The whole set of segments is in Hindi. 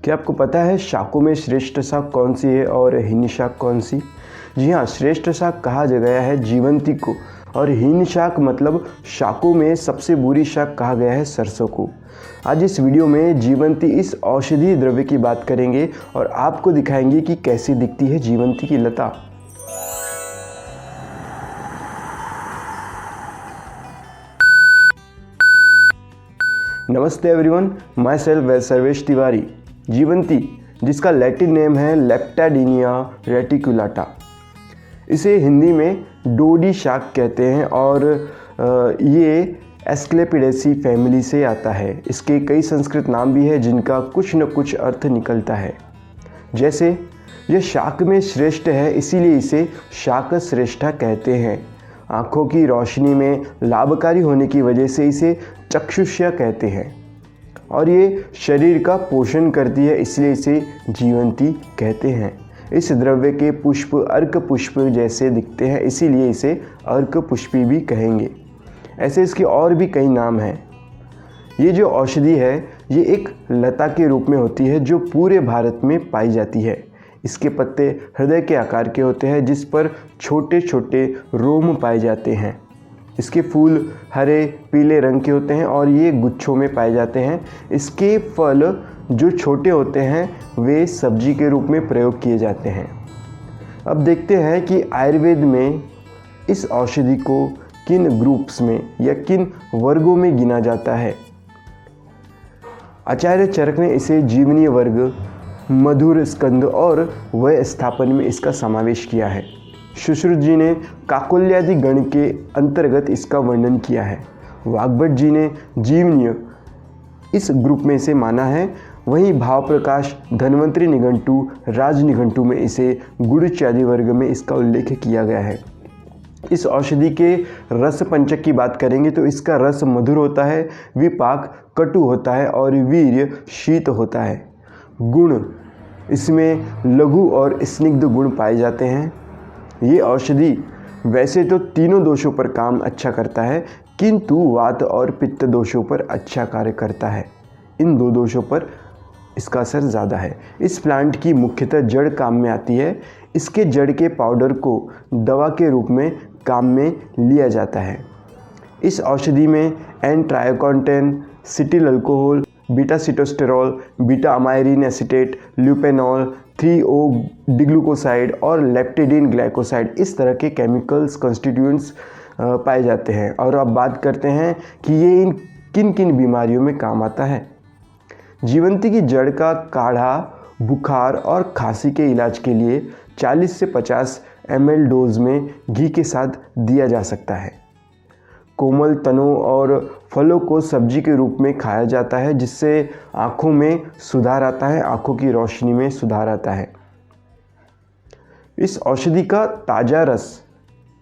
क्या आपको पता है शाकों में श्रेष्ठ शाक कौन सी है और हीन शाक कौन सी? जी हाँ, श्रेष्ठ शाक कहा गया है जीवंती को और हीन शाक मतलब शाकों में सबसे बुरी शाक कहा गया है सरसों को। आज इस वीडियो में जीवंती इस औषधीय द्रव्य की बात करेंगे और आपको दिखाएंगे कि कैसी दिखती है जीवंती की लता। नमस्ते एवरीवन, माई सेल्फ वे सर्वेश तिवारी। जीवंती, जिसका लैटिन नेम है लेप्टाडिनिया रेटिकुलाटा, इसे हिंदी में डोडी शाक कहते हैं और ये एस्क्लेपिडेसी फैमिली से आता है। इसके कई संस्कृत नाम भी है जिनका कुछ न कुछ अर्थ निकलता है। जैसे यह शाक में श्रेष्ठ है, इसीलिए इसे शाक श्रेष्ठा कहते हैं। आँखों की रोशनी में लाभकारी होने की वजह से इसे चक्षुष्या कहते हैं और ये शरीर का पोषण करती है, इसलिए इसे जीवंती कहते हैं। इस द्रव्य के पुष्प अर्क पुष्प जैसे दिखते हैं, इसीलिए इसे अर्क पुष्पी भी कहेंगे। ऐसे इसके और भी कई नाम हैं। ये जो औषधि है ये एक लता के रूप में होती है जो पूरे भारत में पाई जाती है। इसके पत्ते हृदय के आकार के होते हैं जिस पर छोटे छोटे रोम पाए जाते हैं। इसके फूल हरे पीले रंग के होते हैं और ये गुच्छों में पाए जाते हैं। इसके फल जो छोटे होते हैं वे सब्जी के रूप में प्रयोग किए जाते हैं। अब देखते हैं कि आयुर्वेद में इस औषधि को किन ग्रुप्स में या किन वर्गों में गिना जाता है। आचार्य चरक ने इसे जीवनीय वर्ग, मधुर स्कंद और वय स्थापन में इसका समावेश किया है। सुश्रुत जी ने काकोल्यादि गण के अंतर्गत इसका वर्णन किया है। वाग्भट जी ने जीवनीय इस ग्रुप में इसे माना है। वहीं भाव प्रकाश, धन्वंतरी निघंटु, राज निघंटु में इसे गुड़चादी वर्ग में इसका उल्लेख किया गया है। इस औषधि के रस पंचक की बात करेंगे तो इसका रस मधुर होता है, विपाक कटु होता है और वीर्य शीत होता है। गुण, इसमें लघु और स्निग्ध गुण पाए जाते हैं। ये औषधि वैसे तो तीनों दोषों पर काम अच्छा करता है, किंतु वात और पित्त दोषों पर अच्छा कार्य करता है। इन दो दोषों पर इसका असर ज़्यादा है। इस प्लांट की मुख्यतः जड़ काम में आती है। इसके जड़ के पाउडर को दवा के रूप में काम में लिया जाता है। इस औषधि में n triacontane, cetyl alcohol, beta sitosterol, beta amyrin acetate, lupeol, 3-O-डिग्लूकोसाइड और लेप्टिडिन ग्लाइकोसाइड इस तरह के केमिकल्स कंस्टिट्यूएंट्स पाए जाते हैं। और अब बात करते हैं कि ये इन किन किन बीमारियों में काम आता है। जीवंती की जड़ का काढ़ा बुखार और खांसी के इलाज के लिए 40 से 50 ml डोज में घी के साथ दिया जा सकता है। कोमल तनों और फलों को सब्जी के रूप में खाया जाता है जिससे आँखों में सुधार आता है, आँखों की रोशनी में सुधार आता है। इस औषधि का ताज़ा रस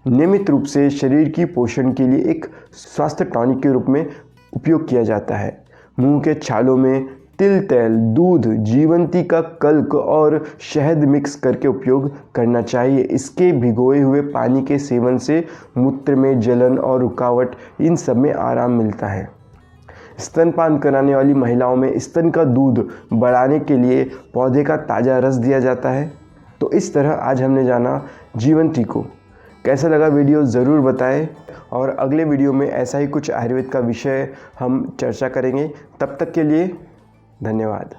नियमित रूप से शरीर की पोषण के लिए एक स्वास्थ्य टॉनिक के रूप में उपयोग किया जाता है। मुंह के छालों में तिल तेल, दूध, जीवंती का कल्क और शहद मिक्स करके उपयोग करना चाहिए। इसके भिगोए हुए पानी के सेवन से मूत्र में जलन और रुकावट इन सब में आराम मिलता है। स्तनपान कराने वाली महिलाओं में स्तन का दूध बढ़ाने के लिए पौधे का ताज़ा रस दिया जाता है। तो इस तरह आज हमने जाना जीवंती को। कैसा लगा वीडियो ज़रूर बताएं और अगले वीडियो में ऐसा ही कुछ आयुर्वेद का विषय हम चर्चा करेंगे। तब तक के लिए धन्यवाद।